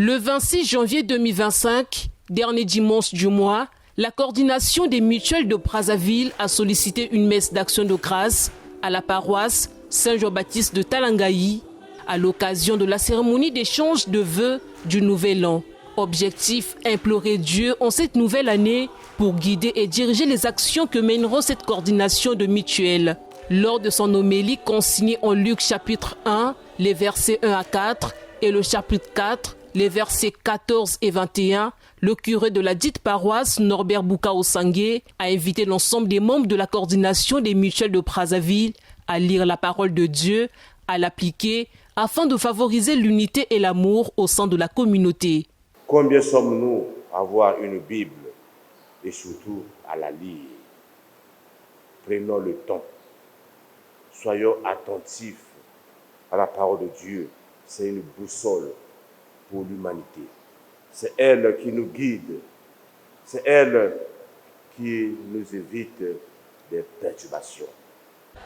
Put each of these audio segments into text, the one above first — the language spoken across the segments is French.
Le 26 janvier 2025, dernier dimanche du mois, la coordination des mutuelles de Brazzaville a sollicité une messe d'action de grâce à la paroisse Saint-Jean-Baptiste de Talangaï à l'occasion de la cérémonie d'échange de vœux du Nouvel An. Objectif, implorer Dieu en cette nouvelle année pour guider et diriger les actions que mènera cette coordination de mutuelles. Lors de son homélie consignée en Luc chapitre 1, les versets 1 à 4 et le chapitre 4, les versets 14 et 21, le curé de la dite paroisse, Norbert Bouka-Osangué, a invité l'ensemble des membres de la coordination des mutuelles de Brazzaville à lire la parole de Dieu, à l'appliquer, afin de favoriser l'unité et l'amour au sein de la communauté. Combien sommes-nous à avoir une Bible et surtout à la lire? Prenons le temps. Soyons attentifs à la parole de Dieu. C'est une boussole pour l'humanité. C'est elle qui nous guide. C'est elle qui nous évite des perturbations.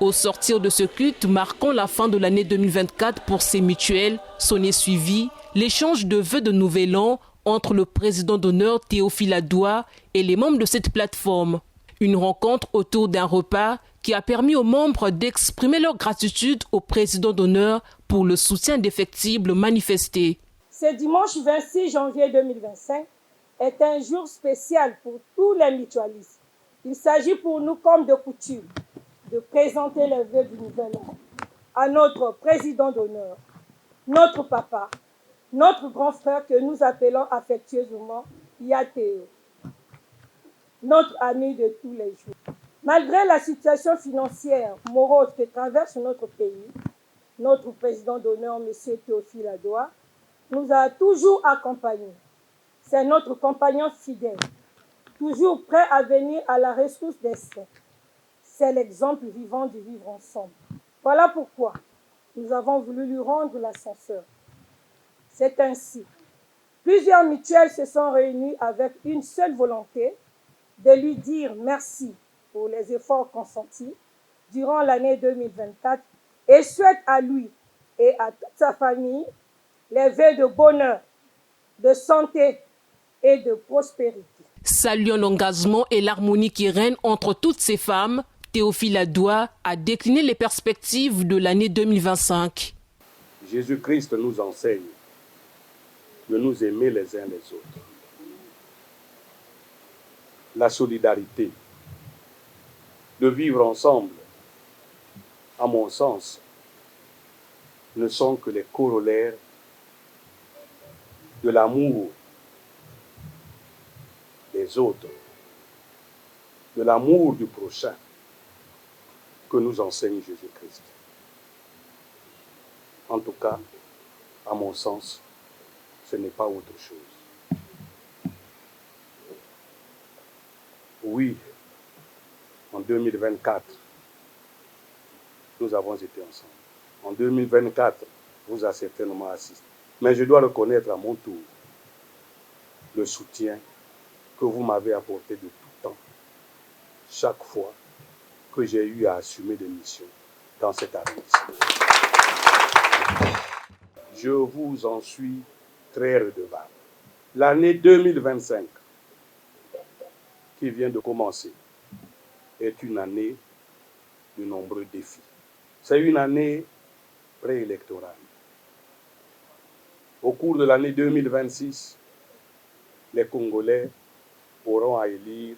Au sortir de ce culte marquant la fin de l'année 2024 pour ces mutuelles, s'en est suivi l'échange de vœux de Nouvel An entre le président d'honneur Théophile Adoua et les membres de cette plateforme. Une rencontre autour d'un repas qui a permis aux membres d'exprimer leur gratitude au président d'honneur pour le soutien indéfectible manifesté. Ce dimanche 26 janvier 2025 est un jour spécial pour tous les mutualistes. Il s'agit pour nous, comme de coutume, de présenter les vœux du Nouvel An à notre président d'honneur, notre papa, notre grand frère que nous appelons affectueusement Yatéo, notre ami de tous les jours. Malgré la situation financière morose que traverse notre pays, notre président d'honneur, M. Théophile Adoua, nous a toujours accompagnés. C'est notre compagnon fidèle, toujours prêt à venir à la rescousse des saints. C'est l'exemple vivant du vivre ensemble. Voilà pourquoi nous avons voulu lui rendre l'ascenseur. C'est ainsi. Plusieurs mutuelles se sont réunies avec une seule volonté, de lui dire merci pour les efforts consentis durant l'année 2024 et souhaite à lui et à toute sa famille les vœux de bonheur, de santé et de prospérité. Saluant l'engagement et l'harmonie qui règne entre toutes ces femmes, Théophile Adoua a décliné les perspectives de l'année 2025. Jésus-Christ nous enseigne de nous aimer les uns les autres. La solidarité, de vivre ensemble, à mon sens, ne sont que les corollaires de l'amour des autres, de l'amour du prochain que nous enseigne Jésus-Christ. En tout cas, à mon sens, ce n'est pas autre chose. Oui, en 2024, nous avons été ensemble. En 2024, vous avez certainement assisté. Mais je dois reconnaître à mon tour le soutien que vous m'avez apporté de tout temps, chaque fois que j'ai eu à assumer des missions dans cet arrondissement. Je vous en suis très redevable. L'année 2025 qui vient de commencer est une année de nombreux défis. C'est une année préélectorale. Au cours de l'année 2026, les Congolais auront à élire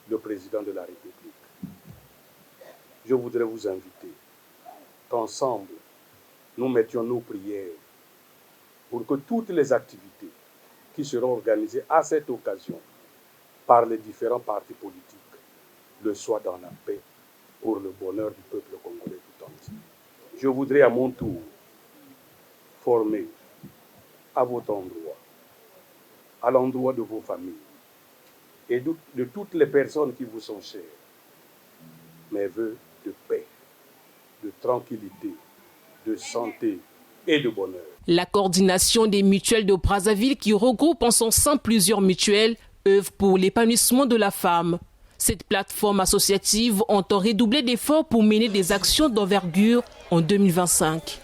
le président de la République. Je voudrais vous inviter qu'ensemble, nous mettions nos prières pour que toutes les activités qui seront organisées à cette occasion par les différents partis politiques le soient dans la paix pour le bonheur du peuple congolais tout entier. Je voudrais à mon tour former à votre endroit, à l'endroit de vos familles et de toutes les personnes qui vous sont chères, mes vœux de paix, de tranquillité, de santé et de bonheur. La coordination des mutuelles de Brazzaville, qui regroupe en son sein plusieurs mutuelles, œuvre pour l'épanouissement de la femme. Cette plateforme associative entend redoubler d'efforts pour mener des actions d'envergure en 2025.